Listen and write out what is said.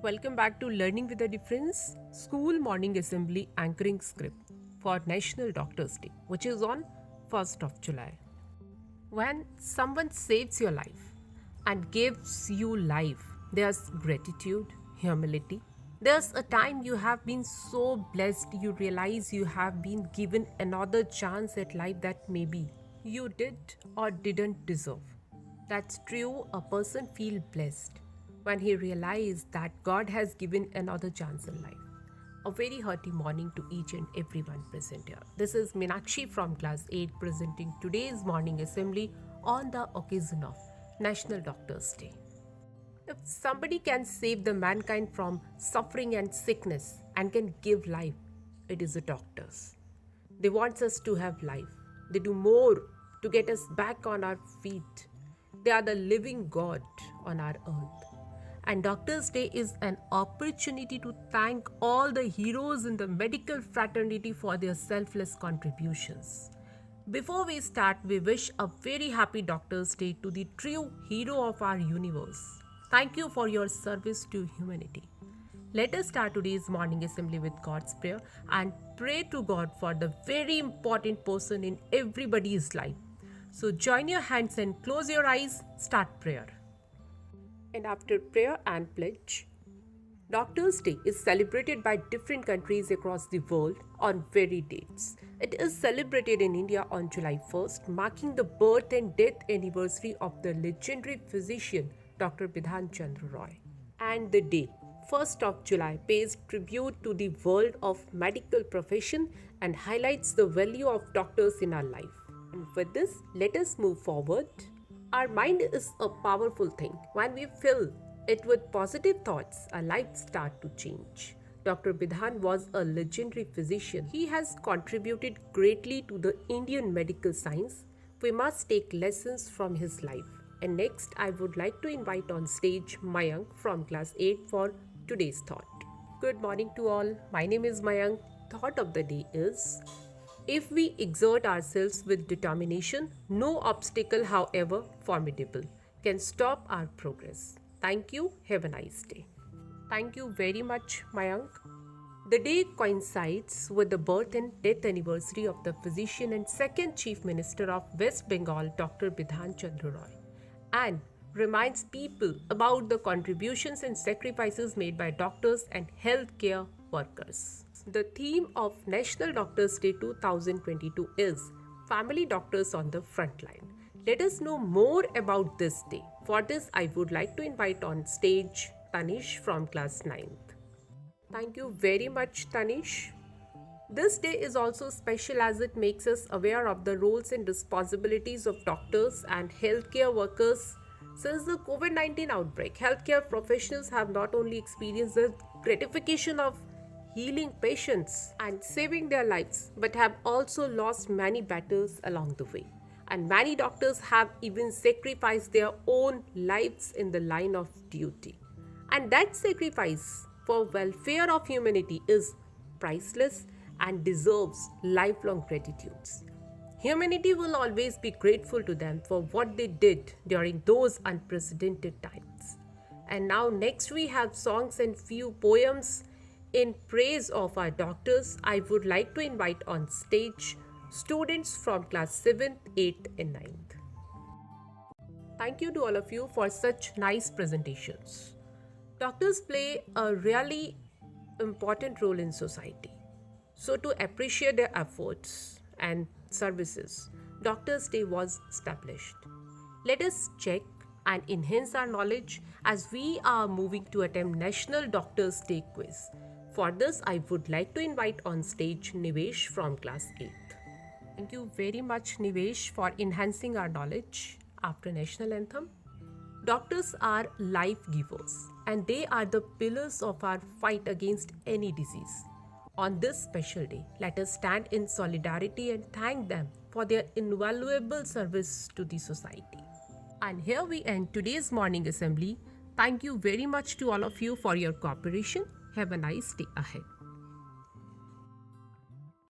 Welcome back to Learning with a Difference School Morning Assembly Anchoring Script for National Doctors Day, which is on 1st of July. When someone saves your life and gives you life, there's gratitude, humility. There's a time you have been so blessed you realize you have been given another chance at life that maybe you did or didn't deserve. That's true, a person feels blessed when he realizes that God has given another chance in life. A very hearty morning to each and everyone present here. This is Meenakshi from class 8 presenting today's morning assembly on the occasion of National Doctors Day. If somebody can save the mankind from suffering and sickness and can give life, it is the doctors. They want us to have life. They do more to get us back on our feet. They are the living God on our earth. And Doctors' Day is an opportunity to thank all the heroes in the medical fraternity for their selfless contributions. Before we start, we wish a very happy Doctors' Day to the true hero of our universe. Thank you for your service to humanity. Let us start today's morning assembly with God's prayer and pray to God for the very important person in everybody's life. So join your hands and close your eyes, start prayer. And after prayer and pledge, Doctors' Day is celebrated by different countries across the world on varied dates. It is celebrated in India on July 1st, marking the birth and death anniversary of the legendary physician Dr. BIDHAN Chandra Roy. And the day, 1st of July, pays tribute to the world of medical profession and highlights the value of doctors in our life. And with this, let us move forward. Our mind is a powerful thing. When we fill it with positive thoughts, our lives start to change. Dr. BIDHAN was a legendary physician. He has contributed greatly to the Indian medical science. We must take lessons from his life. And next, I would like to invite on stage Mayank from class 8 for today's thought. Good morning to all. My name is Mayank. Thought of the day is: if we exert ourselves with determination, no obstacle, however formidable, can stop our progress. Thank you. Have a nice day. Thank you very much, Mayank. The day coincides with the birth and death anniversary of the physician and second Chief Minister of West Bengal, Dr. BIDHAN Chandra Roy, and reminds people about the contributions and sacrifices made by doctors and healthcare workers. The theme of National Doctors Day 2022 is Family Doctors on the Frontline. Let us know more about this day. For this, I would like to invite on stage Tanish from class 9th. Thank you very much, Tanish. This day is also special as it makes us aware of the roles and responsibilities of doctors and healthcare workers. Since the COVID-19 outbreak, healthcare professionals have not only experienced the gratification of healing patients and saving their lives, but have also lost many battles along the way. And many doctors have even sacrificed their own lives in the line of duty. And that sacrifice for welfare of humanity is priceless and deserves lifelong gratitude. Humanity will always be grateful to them for what they did during those unprecedented times. And now next we have songs and few poems in praise of our doctors. I would like to invite on stage students from class 7th, 8th and 9th. Thank you to all of you for such nice presentations. Doctors play a really important role in society. So to appreciate their efforts and services, Doctors' Day was established. Let us check and enhance our knowledge as we are moving to attempt National Doctors' Day quiz. For this, I would like to invite on stage Nivesh from class 8th. Thank you very much, Nivesh, for enhancing our knowledge after National Anthem. Doctors are life givers and they are the pillars of our fight against any disease. On this special day, let us stand in solidarity and thank them for their invaluable service to the society. And here we end today's morning assembly. Thank you very much to all of you for your cooperation. Have a nice day ahead.